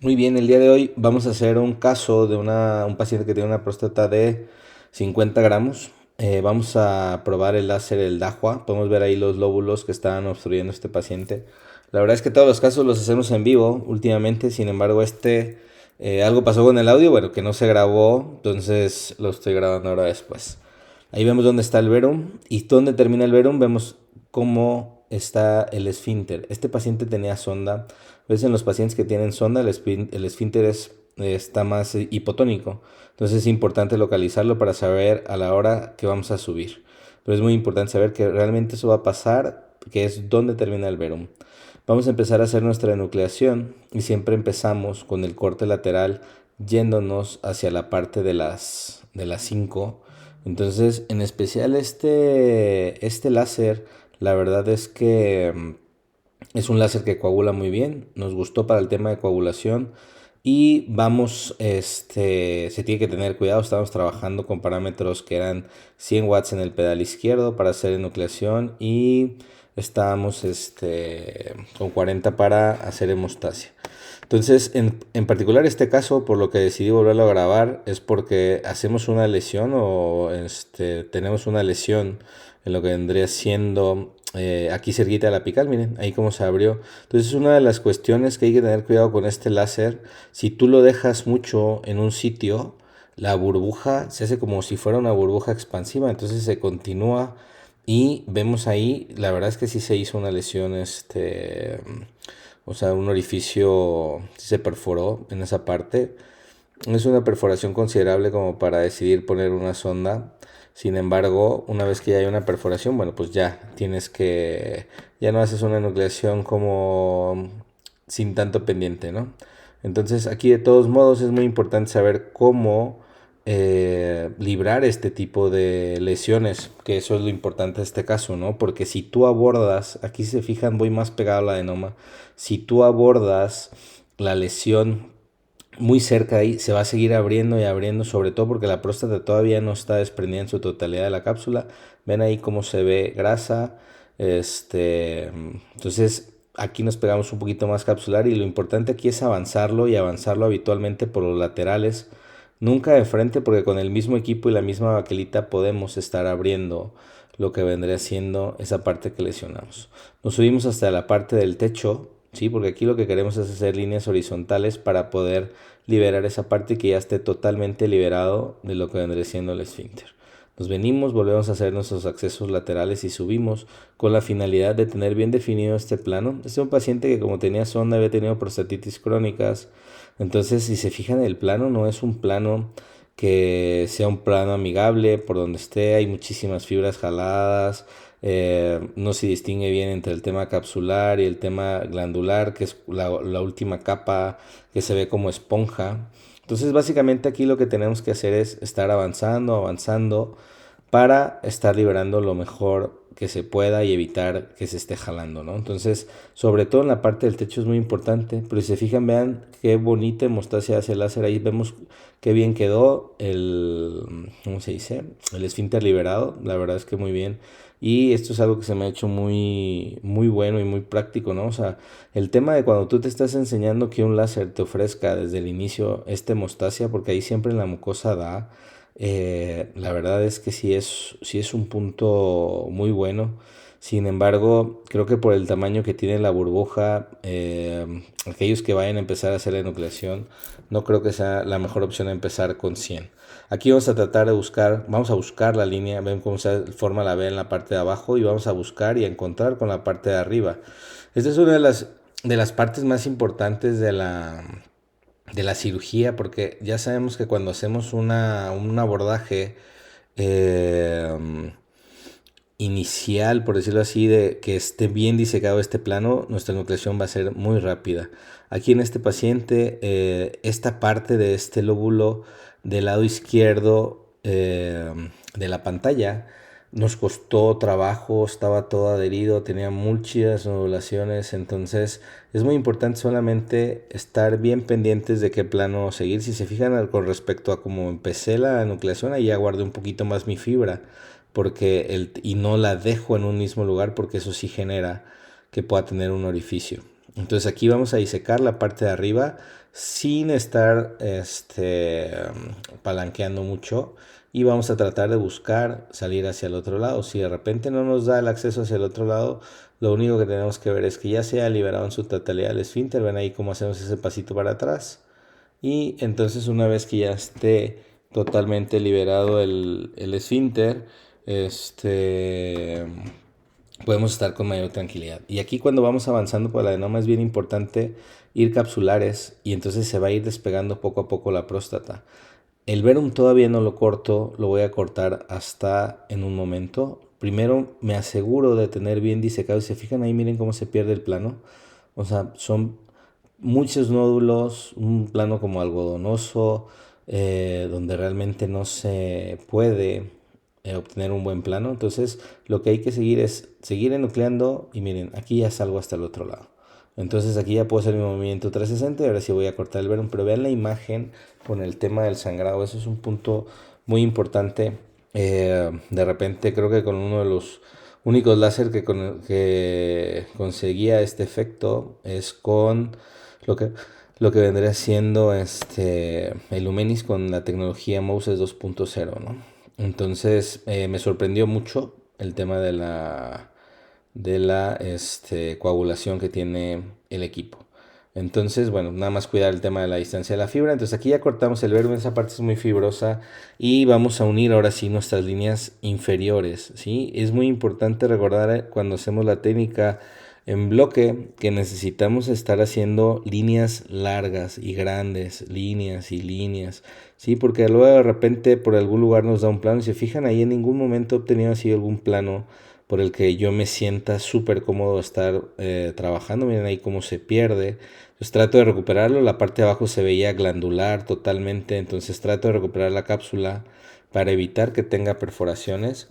Muy bien, el día de hoy vamos a hacer un caso de un paciente que tiene una próstata de 50 gramos. Vamos a probar el láser, el Dahua. Podemos ver ahí los lóbulos que estaban obstruyendo a este paciente. La verdad es que todos los casos los hacemos en vivo últimamente, sin embargo algo pasó con el audio, bueno, que no se grabó, entonces lo estoy grabando ahora después. Ahí vemos dónde está el verum y dónde termina el verum vemos cómo está el esfínter. Este paciente tenía sonda. A veces en los pacientes que tienen sonda el esfínter está más hipotónico. Entonces es importante localizarlo para saber a la hora que vamos a subir. Pero es muy importante saber que realmente eso va a pasar, que es dónde termina el verum. Vamos a empezar a hacer nuestra enucleación y siempre empezamos con el corte lateral yéndonos hacia la parte de las 5. Entonces, en especial este láser, la verdad es que es un láser que coagula muy bien. Nos gustó para el tema de coagulación. Y se tiene que tener cuidado. Estamos trabajando con parámetros que eran 100 watts en el pedal izquierdo para hacer enucleación y estábamos con 40 para hacer hemostasia. Entonces, en particular este caso, por lo que decidí volverlo a grabar, es porque hacemos una lesión o tenemos una lesión en lo que vendría siendo aquí cerquita de la apical, miren, ahí como se abrió. Entonces, es una de las cuestiones que hay que tener cuidado con este láser. Si tú lo dejas mucho en un sitio, la burbuja se hace como si fuera una burbuja expansiva, entonces se continúa y vemos ahí, la verdad es que sí se hizo una lesión, o sea, un orificio se perforó en esa parte. Es una perforación considerable como para decidir poner una sonda. Sin embargo, una vez que ya hay una perforación, bueno, pues ya no haces una nucleación como sin tanto pendiente, ¿no? Entonces aquí de todos modos es muy importante saber cómo librar este tipo de lesiones, que eso es lo importante de este caso, ¿no? Porque si tú abordas, aquí si se fijan, voy más pegado a la adenoma, si tú abordas la lesión muy cerca de ahí, se va a seguir abriendo y abriendo, sobre todo porque la próstata todavía no está desprendida en su totalidad de la cápsula. Ven ahí cómo se ve grasa. Entonces aquí nos pegamos un poquito más capsular y lo importante aquí es avanzarlo y avanzarlo habitualmente por los laterales. Nunca de frente porque con el mismo equipo y la misma baquelita podemos estar abriendo lo que vendría siendo esa parte que lesionamos. Nos subimos hasta la parte del techo, ¿sí? Porque aquí lo que queremos es hacer líneas horizontales para poder liberar esa parte que ya esté totalmente liberado de lo que vendría siendo el esfínter. Nos venimos, volvemos a hacer nuestros accesos laterales y subimos con la finalidad de tener bien definido este plano. Este es un paciente que como tenía sonda había tenido prostatitis crónicas. Entonces, si se fijan, el plano no es un plano que sea un plano amigable por donde esté, hay muchísimas fibras jaladas, no se distingue bien entre el tema capsular y el tema glandular, que es la última capa que se ve como esponja. Entonces, básicamente aquí lo que tenemos que hacer es estar avanzando, avanzando, para estar liberando lo mejor que se pueda y evitar que se esté jalando, ¿no? Entonces, sobre todo en la parte del techo es muy importante, pero si se fijan, vean qué bonita hemostasia hace el láser, ahí vemos qué bien quedó ¿cómo se dice? El esfínter liberado, la verdad es que muy bien. Y esto es algo que se me ha hecho muy, muy bueno y muy práctico, ¿no? O sea, el tema de cuando tú te estás enseñando que un láser te ofrezca desde el inicio esta hemostasia, porque ahí siempre en la mucosa da, la verdad es que sí es un punto muy bueno. Sin embargo, creo que por el tamaño que tiene la burbuja, aquellos que vayan a empezar a hacer la enucleación, no creo que sea la mejor opción empezar con 100. Aquí vamos a tratar de buscar, vamos a buscar la línea, ven cómo se forma la V en la parte de abajo y vamos a buscar y a encontrar con la parte de arriba. Esta es una de las partes más importantes de la cirugía, porque ya sabemos que cuando hacemos un abordaje eh, inicial, por decirlo así, de que esté bien disecado este plano, nuestra nucleación va a ser muy rápida. Aquí en este paciente, esta parte de este lóbulo del lado izquierdo de la pantalla nos costó trabajo, estaba todo adherido, tenía muchas nodulaciones, entonces es muy importante solamente estar bien pendientes de qué plano seguir. Si se fijan con respecto a cómo empecé la nucleación, ahí ya guardé un poquito más mi fibra y no la dejo en un mismo lugar porque eso sí genera que pueda tener un orificio. Entonces aquí vamos a disecar la parte de arriba sin estar palanqueando mucho, y vamos a tratar de buscar salir hacia el otro lado. Si de repente no nos da el acceso hacia el otro lado, lo único que tenemos que ver es que ya se ha liberado en su totalidad el esfínter. Ven ahí cómo hacemos ese pasito para atrás. Y entonces una vez que ya esté totalmente liberado el esfínter, este, podemos estar con mayor tranquilidad. Y aquí cuando vamos avanzando por el adenoma es bien importante ir capsulares, y entonces se va a ir despegando poco a poco la próstata. El verum todavía no lo corto, lo voy a cortar hasta en un momento. Primero me aseguro de tener bien disecado. Si se fijan ahí, miren cómo se pierde el plano. O sea, son muchos nódulos, un plano como algodonoso, donde realmente no se puede obtener un buen plano. Entonces lo que hay que seguir es seguir enucleando, y miren, aquí ya salgo hasta el otro lado. Entonces aquí ya puedo hacer mi movimiento 360, y ahora sí voy a cortar el verum. Pero vean la imagen con el tema del sangrado, eso es un punto muy importante. De repente creo que con uno de los únicos láser que conseguía este efecto es con lo que, lo que vendría siendo el Lumenis con la tecnología Moses 2.0, ¿no? Entonces me sorprendió mucho el tema de la coagulación que tiene el equipo. Entonces, bueno, nada más cuidar el tema de la distancia de la fibra. Entonces aquí ya cortamos el verum, esa parte es muy fibrosa, y vamos a unir ahora sí nuestras líneas inferiores, ¿sí? Es muy importante recordar cuando hacemos la técnica en bloque que necesitamos estar haciendo líneas largas y grandes, líneas y líneas, ¿sí? Porque luego de repente por algún lugar nos da un plano, y se fijan ahí, en ningún momento he obtenido así algún plano por el que yo me sienta súper cómodo estar trabajando. Miren ahí cómo se pierde. Entonces trato de recuperarlo. La parte de abajo se veía glandular totalmente. Entonces trato de recuperar la cápsula para evitar que tenga perforaciones.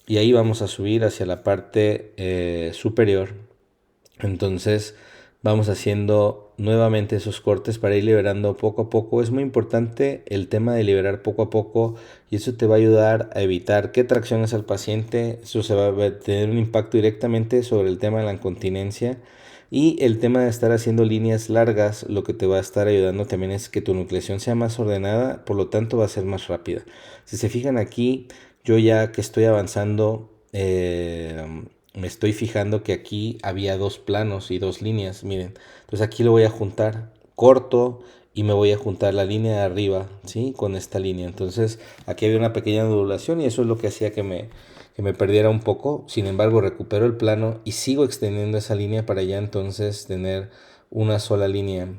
Y ahí vamos a subir hacia la parte superior. Entonces vamos haciendo nuevamente esos cortes para ir liberando poco a poco. Es muy importante el tema de liberar poco a poco, y eso te va a ayudar a evitar que tracciones al paciente. Eso se va a tener un impacto directamente sobre el tema de la incontinencia. Y el tema de estar haciendo líneas largas, lo que te va a estar ayudando también es que tu nucleación sea más ordenada, por lo tanto va a ser más rápida. Si se fijan aquí, yo ya que estoy avanzando, me estoy fijando que aquí había dos planos y dos líneas, miren. Entonces aquí lo voy a juntar, corto, y me voy a juntar la línea de arriba, ¿sí? Con esta línea. Entonces aquí había una pequeña ondulación, y eso es lo que hacía que me perdiera un poco. Sin embargo, recupero el plano y sigo extendiendo esa línea para ya entonces tener una sola línea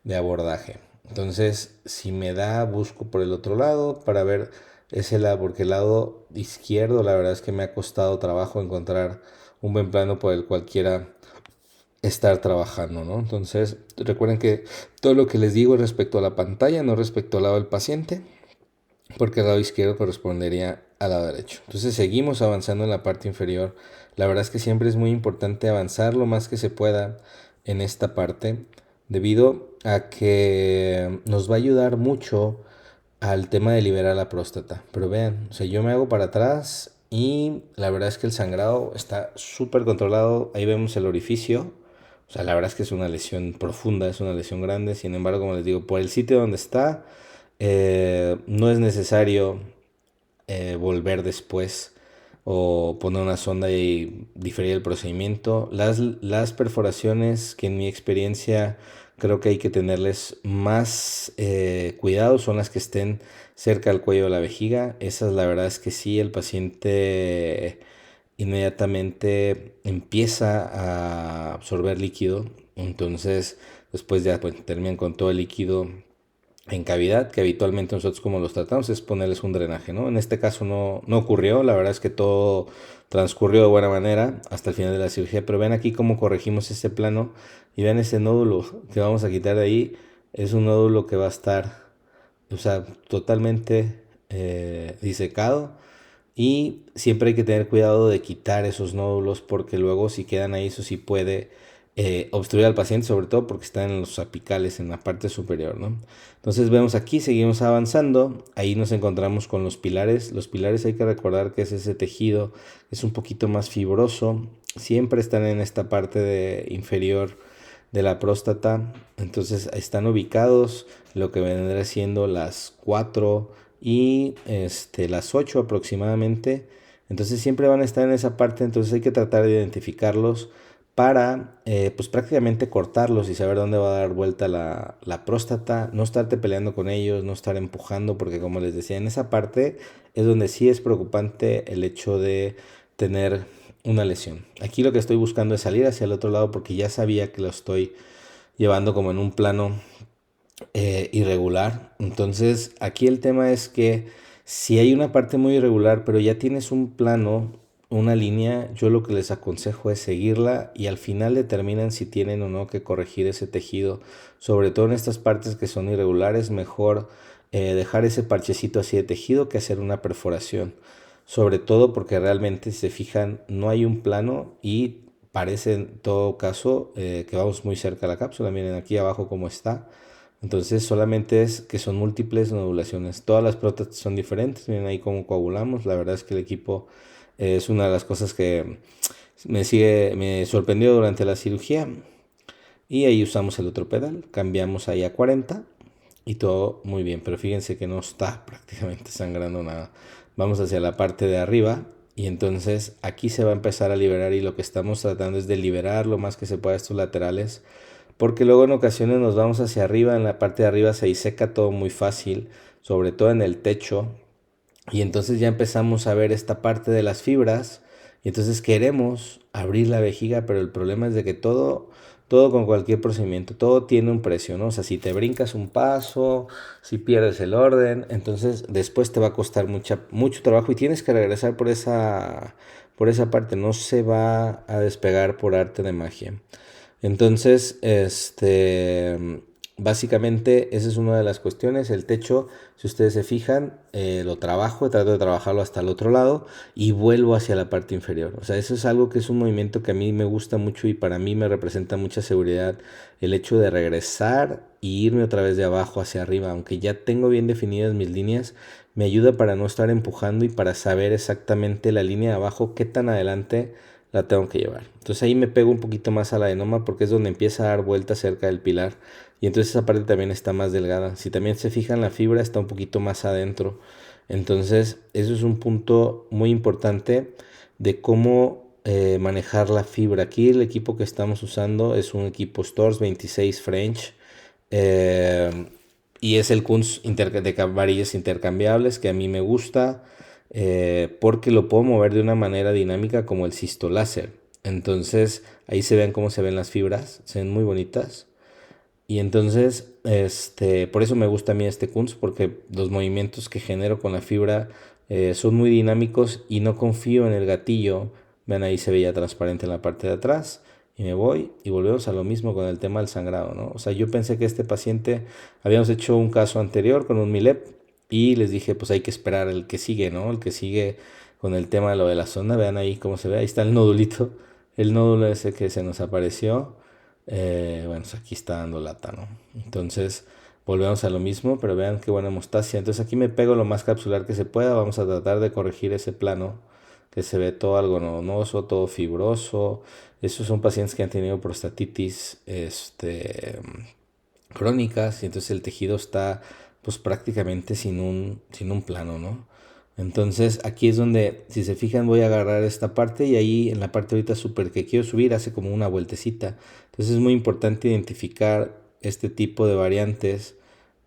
de abordaje. Entonces, si me da, busco por el otro lado para ver ese lado, porque el lado izquierdo, la verdad es que me ha costado trabajo encontrar un buen plano por el cual quiera estar trabajando, ¿no? Entonces, recuerden que todo lo que les digo es respecto a la pantalla, no respecto al lado del paciente, porque el lado izquierdo correspondería al lado derecho. Entonces seguimos avanzando en la parte inferior. La verdad es que siempre es muy importante avanzar lo más que se pueda en esta parte, debido a que nos va a ayudar mucho al tema de liberar la próstata. Pero vean, o sea, yo me hago para atrás y la verdad es que el sangrado está súper controlado. Ahí vemos el orificio. O sea, la verdad es que es una lesión profunda, es una lesión grande. Sin embargo, como les digo, por el sitio donde está, no es necesario volver después o poner una sonda y diferir el procedimiento. Las perforaciones, que en mi experiencia creo que hay que tenerles más cuidado, son las que estén cerca del cuello de la vejiga. Esas, la verdad es que sí, el paciente inmediatamente empieza a absorber líquido. Entonces después ya pues, terminan con todo el líquido en cavidad, que habitualmente nosotros como los tratamos es ponerles un drenaje, ¿no? En este caso no ocurrió, la verdad es que todo transcurrió de buena manera hasta el final de la cirugía. Pero ven aquí cómo corregimos este plano, y vean ese nódulo que vamos a quitar de ahí. Es un nódulo que va a estar, o sea, totalmente disecado, y siempre hay que tener cuidado de quitar esos nódulos, porque luego si quedan ahí, eso sí puede obstruir al paciente, sobre todo porque están en los apicales, en la parte superior, ¿no? Entonces vemos aquí, seguimos avanzando, ahí nos encontramos con los pilares. Los pilares hay que recordar que es ese tejido, es un poquito más fibroso, siempre están en esta parte inferior de la próstata. Entonces están ubicados lo que vendrá siendo las 4 y las 8 aproximadamente. Entonces siempre van a estar en esa parte, entonces hay que tratar de identificarlos para pues prácticamente cortarlos y saber dónde va a dar vuelta la próstata, no estarte peleando con ellos, no estar empujando, porque como les decía, en esa parte es donde sí es preocupante el hecho de tener una lesión. Aquí lo que estoy buscando es salir hacia el otro lado porque ya sabía que lo estoy llevando como en un plano irregular. Entonces aquí el tema es que si hay una parte muy irregular, pero ya tienes un plano, una línea, yo lo que les aconsejo es seguirla y al final determinan si tienen o no que corregir ese tejido. Sobre todo en estas partes que son irregulares, mejor dejar ese parchecito así de tejido que hacer una perforación. Sobre todo porque realmente, si se fijan, no hay un plano y parece en todo caso que vamos muy cerca a la cápsula. Miren aquí abajo cómo está. Entonces solamente es que son múltiples nodulaciones. Todas las próstatas son diferentes. Miren ahí cómo coagulamos. La verdad es que el equipo es una de las cosas que me sorprendió durante la cirugía. Y ahí usamos el otro pedal. Cambiamos ahí a 40 y todo muy bien. Pero fíjense que no está prácticamente sangrando nada. Vamos hacia la parte de arriba. Y entonces aquí se va a empezar a liberar y lo que estamos tratando es de liberar lo más que se pueda estos laterales porque luego en ocasiones nos vamos hacia arriba, en la parte de arriba se diseca todo muy fácil, sobre todo en el techo, y entonces ya empezamos a ver esta parte de las fibras, y entonces queremos abrir la vejiga, pero el problema es de que todo con cualquier procedimiento, todo tiene un precio, ¿no? O sea, si te brincas un paso, si pierdes el orden, entonces después te va a costar mucho trabajo y tienes que regresar por esa parte, no se va a despegar por arte de magia. Entonces, básicamente esa es una de las cuestiones. El techo, si ustedes se fijan, lo trabajo, trato de trabajarlo hasta el otro lado y vuelvo hacia la parte inferior. O sea, eso es algo que es un movimiento que a mí me gusta mucho y para mí me representa mucha seguridad. El hecho de regresar y irme otra vez de abajo hacia arriba, aunque ya tengo bien definidas mis líneas, me ayuda para no estar empujando y para saber exactamente la línea de abajo, qué tan adelante la tengo que llevar. Entonces ahí me pego un poquito más a la adenoma porque es donde empieza a dar vuelta cerca del pilar y entonces esa parte también está más delgada. Si también se fijan, la fibra está un poquito más adentro. Entonces eso es un punto muy importante de cómo manejar la fibra. Aquí el equipo que estamos usando es un equipo Stores 26 French eh, y es el Kunz de varillas intercambiables que a mí me gusta porque lo puedo mover de una manera dinámica como el Cisto Láser. Entonces ahí se ven cómo se ven las fibras, se ven muy bonitas. Y entonces, por eso me gusta a mí este Kunz, porque los movimientos que genero con la fibra son muy dinámicos y no confío en el gatillo. Vean ahí se veía transparente en la parte de atrás. Y me voy y volvemos a lo mismo con el tema del sangrado, ¿no? O sea, yo pensé que este paciente, habíamos hecho un caso anterior con un MILEP y les dije, pues hay que esperar el que sigue, ¿no? El que sigue con el tema de lo de la sonda. Vean ahí cómo se ve, ahí está el nodulito, el nódulo ese que se nos apareció. Bueno, pues aquí está dando lata, ¿no? Entonces volvemos a lo mismo, pero vean qué buena hemostasia. Entonces aquí me pego lo más capsular que se pueda. Vamos a tratar de corregir ese plano que se ve todo algodonoso, todo fibroso. Esos son pacientes que han tenido prostatitis crónicas y entonces el tejido está pues prácticamente sin un plano, ¿no? Entonces aquí es donde, si se fijan, voy a agarrar esta parte y ahí en la parte ahorita súper que quiero subir hace como una vueltecita. Entonces es muy importante identificar este tipo de variantes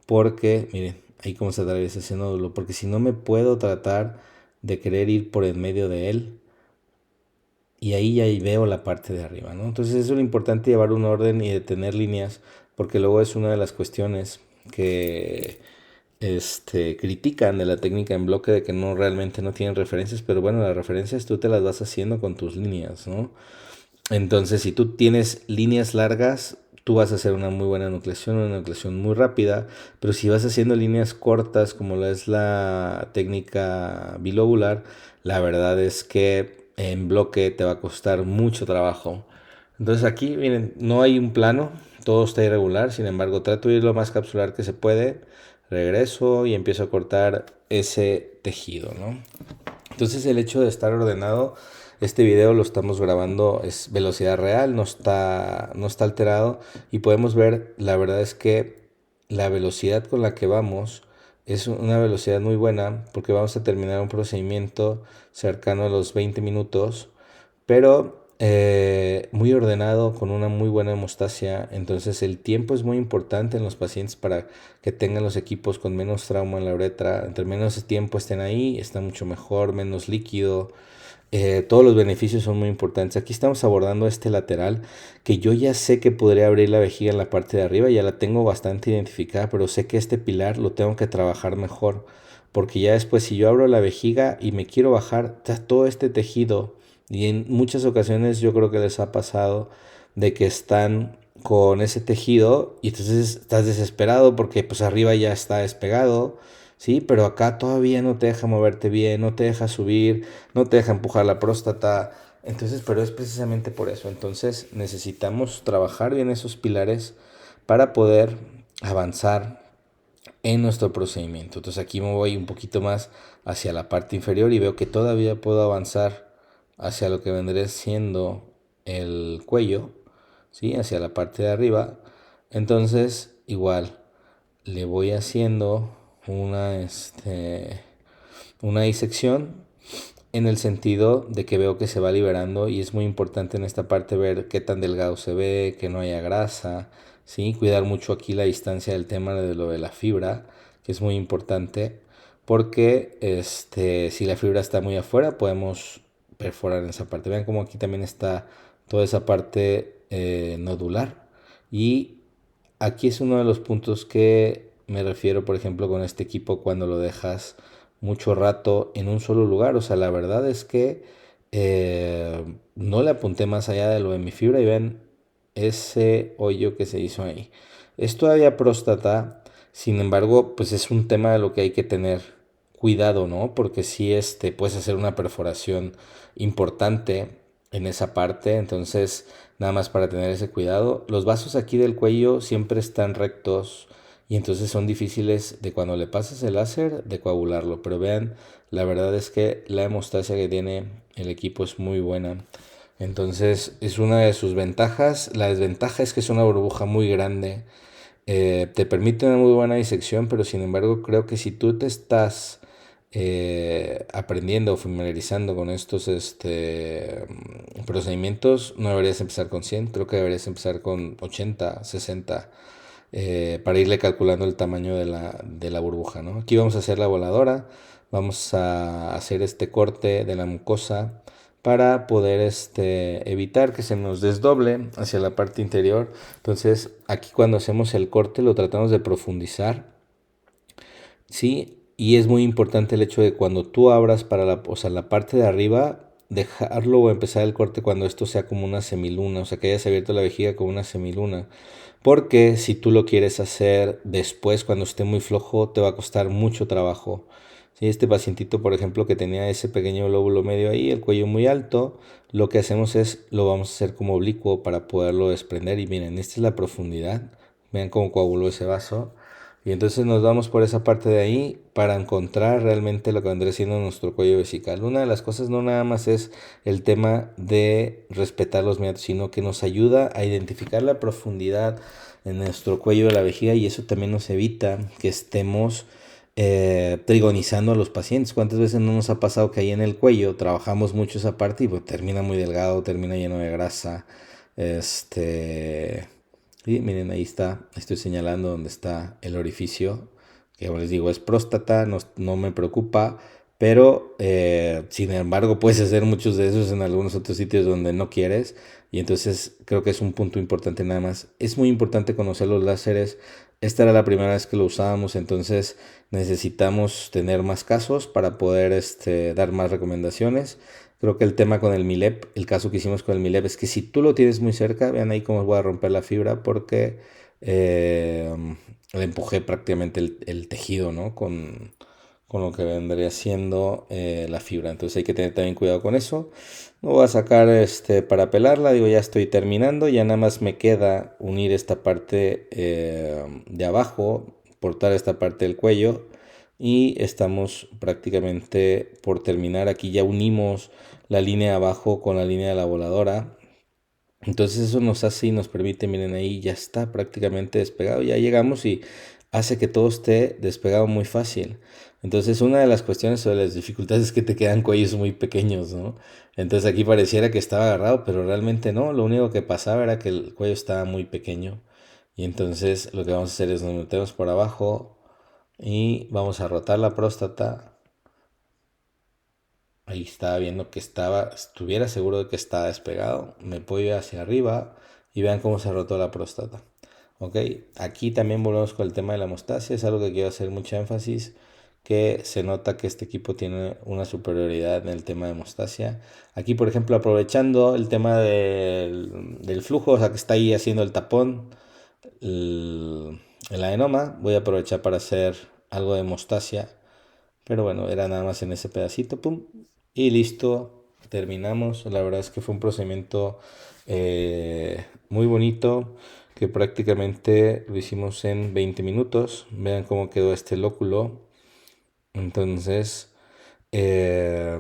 porque, miren, ahí cómo se atraviesa ese nódulo, porque si no me puedo tratar de querer ir por el medio de él y ahí ya veo la parte de arriba, ¿no? Entonces es lo importante llevar un orden y detener líneas porque luego es una de las cuestiones que critican de la técnica en bloque de que no realmente no tienen referencias, pero bueno, las referencias tú te las vas haciendo con tus líneas, ¿no? Entonces, si tú tienes líneas largas, tú vas a hacer una nucleación muy rápida, pero si vas haciendo líneas cortas, como lo es la técnica bilobular, la verdad es que en bloque te va a costar mucho trabajo. Entonces aquí, miren, no hay un plano, todo está irregular, sin embargo, trato de ir lo más capsular que se puede, regreso y empiezo a cortar ese tejido, ¿no? Entonces el hecho de estar ordenado Este video lo estamos grabando, es velocidad real, no está alterado y podemos ver, la verdad es que la velocidad con la que vamos es una velocidad muy buena porque vamos a terminar un procedimiento cercano a los 20 minutos, pero muy ordenado, con una muy buena hemostasia. Entonces el tiempo es muy importante en los pacientes para que tengan los equipos con menos trauma en la uretra. Entre menos tiempo estén ahí, está mucho mejor, menos líquido. Todos los beneficios son muy importantes. Aquí estamos abordando este lateral que yo ya sé que podría abrir la vejiga en la parte de arriba, ya la tengo bastante identificada, pero sé que este pilar lo tengo que trabajar mejor, porque ya después si yo abro la vejiga y me quiero bajar, está todo este tejido y en muchas ocasiones yo creo que les ha pasado de que están con ese tejido y entonces estás desesperado porque pues arriba ya está despegado. Sí, pero acá todavía no te deja moverte bien, no te deja subir, no te deja empujar la próstata. Entonces, pero es precisamente por eso. Entonces necesitamos trabajar bien esos pilares para poder avanzar en nuestro procedimiento. Entonces aquí me voy un poquito más hacia la parte inferior y veo que todavía puedo avanzar hacia lo que vendría siendo el cuello, ¿sí? Hacia la parte de arriba. Entonces, igual, le voy haciendo una disección en el sentido de que veo que se va liberando y es muy importante en esta parte ver qué tan delgado se ve, que no haya grasa, ¿sí? Cuidar mucho aquí la distancia del tema de lo de la fibra, que es muy importante, porque si la fibra está muy afuera podemos perforar en esa parte. Vean como aquí también está toda esa parte nodular y aquí es uno de los puntos que me refiero, por ejemplo, con este equipo cuando lo dejas mucho rato en un solo lugar. O sea, la verdad es que no le apunté más allá de lo de mi fibra y ven ese hoyo que se hizo ahí. Es todavía próstata, sin embargo, pues es un tema de lo que hay que tener cuidado, ¿no? Porque si puedes hacer una perforación importante en esa parte, entonces nada más para tener ese cuidado. Los vasos aquí del cuello siempre están rectos y entonces son difíciles de cuando le pasas el láser de coagularlo, pero vean, la verdad es que la hemostasia que tiene el equipo es muy buena. Entonces es una de sus ventajas. La desventaja es que es una burbuja muy grande. Te permite una muy buena disección, pero sin embargo creo que si tú te estás aprendiendo o familiarizando con estos procedimientos, no deberías empezar con 100, creo que deberías empezar con 80, 60, para irle calculando el tamaño de la burbuja, ¿no? Aquí vamos a hacer la voladora, vamos a hacer este corte de la mucosa para poder evitar que se nos desdoble hacia la parte interior. Entonces aquí cuando hacemos el corte lo tratamos de profundizar, ¿sí? Y es muy importante el hecho de cuando tú abras para o sea, la parte de arriba, dejarlo o empezar el corte cuando esto sea como una semiluna, o sea, que hayas abierto la vejiga como una semiluna. Porque si tú lo quieres hacer después, cuando esté muy flojo, te va a costar mucho trabajo. Si este pacientito, por ejemplo, que tenía ese pequeño lóbulo medio ahí, el cuello muy alto, lo que hacemos es, lo vamos a hacer como oblicuo para poderlo desprender. Y miren, esta es la profundidad. Vean cómo coaguló ese vaso. Y entonces nos vamos por esa parte de ahí para encontrar realmente lo que vendría siendo nuestro cuello vesical. Una de las cosas no nada más es el tema de respetar los métodos, sino que nos ayuda a identificar la profundidad en nuestro cuello de la vejiga y eso también nos evita que estemos trigonizando a los pacientes. ¿Cuántas veces no nos ha pasado que ahí en el cuello trabajamos mucho esa parte y pues termina muy delgado, termina lleno de grasa? Y miren, ahí está, estoy señalando donde está el orificio, que como les digo es próstata, no me preocupa, pero sin embargo puedes hacer muchos de esos en algunos otros sitios donde no quieres y entonces creo que es un punto importante nada más. Es muy importante conocer los láseres, esta era la primera vez que lo usábamos, entonces necesitamos tener más casos para poder dar más recomendaciones. Creo que el tema con el Milep, el caso que hicimos con el Milep, es que si tú lo tienes muy cerca, vean ahí cómo voy a romper la fibra porque eh, le empujé prácticamente el tejido, ¿no? Con lo que vendría siendo la fibra. Entonces hay que tener también cuidado con eso. No voy a sacar para pelarla, digo, ya estoy terminando, ya nada más me queda unir esta parte de abajo, cortar esta parte del cuello y estamos prácticamente por terminar. Aquí ya unimos la línea de abajo con la línea de la voladora. Entonces eso nos hace y nos permite, miren ahí, ya está prácticamente despegado, ya llegamos y hace que todo esté despegado muy fácil. Entonces una de las cuestiones sobre las dificultades es que te quedan cuellos muy pequeños, ¿no? Entonces aquí pareciera que estaba agarrado, pero realmente no, lo único que pasaba era que el cuello estaba muy pequeño. Y entonces lo que vamos a hacer es nos metemos por abajo y vamos a rotar la próstata. Ahí estaba viendo que estuviera seguro de que estaba despegado. Me puedo ir hacia arriba y vean cómo se rotó la próstata. Ok, aquí también volvemos con el tema de la hemostasia. Es algo que quiero hacer mucho énfasis, que se nota que este equipo tiene una superioridad en el tema de hemostasia. Aquí, por ejemplo, aprovechando el tema del flujo, o sea, que está ahí haciendo el tapón, el adenoma, voy a aprovechar para hacer algo de hemostasia. Pero bueno, era nada más en ese pedacito, pum, y listo, terminamos. La verdad es que fue un procedimiento muy bonito, que prácticamente lo hicimos en 20 minutos. Vean cómo quedó este lóculo. Entonces, eh,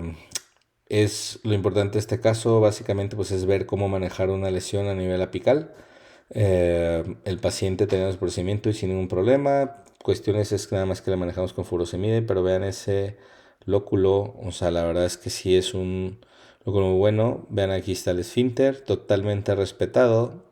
es lo importante de este caso, básicamente, pues es ver cómo manejar una lesión a nivel apical. El paciente tenía el procedimiento y sin ningún problema. Cuestiones es que nada más que la manejamos con furosemide, pero vean ese lóculo, o sea, la verdad es que sí es un lóculo muy bueno. Vean, aquí está el esfínter, totalmente respetado.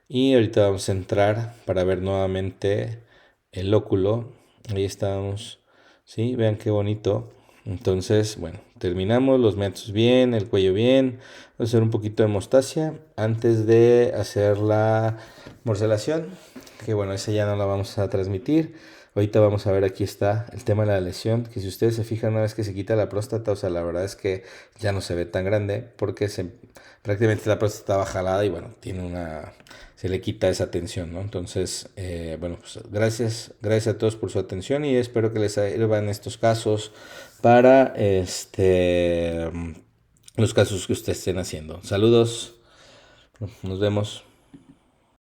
Y ahorita vamos a entrar para ver nuevamente el lóculo. Ahí estamos. ¿Sí? Vean qué bonito. Entonces, bueno, terminamos los metros bien, el cuello bien. Vamos a hacer un poquito de hemostasia antes de hacer la morcelación. Que bueno, esa ya no la vamos a transmitir. Ahorita vamos a ver, aquí está el tema de la lesión, que si ustedes se fijan una vez que se quita la próstata, o sea, la verdad es que ya no se ve tan grande porque prácticamente la próstata estaba jalada y bueno, se le quita esa tensión, ¿no? Entonces, bueno, pues gracias a todos por su atención y espero que les sirvan estos casos para los casos que ustedes estén haciendo. Saludos, nos vemos.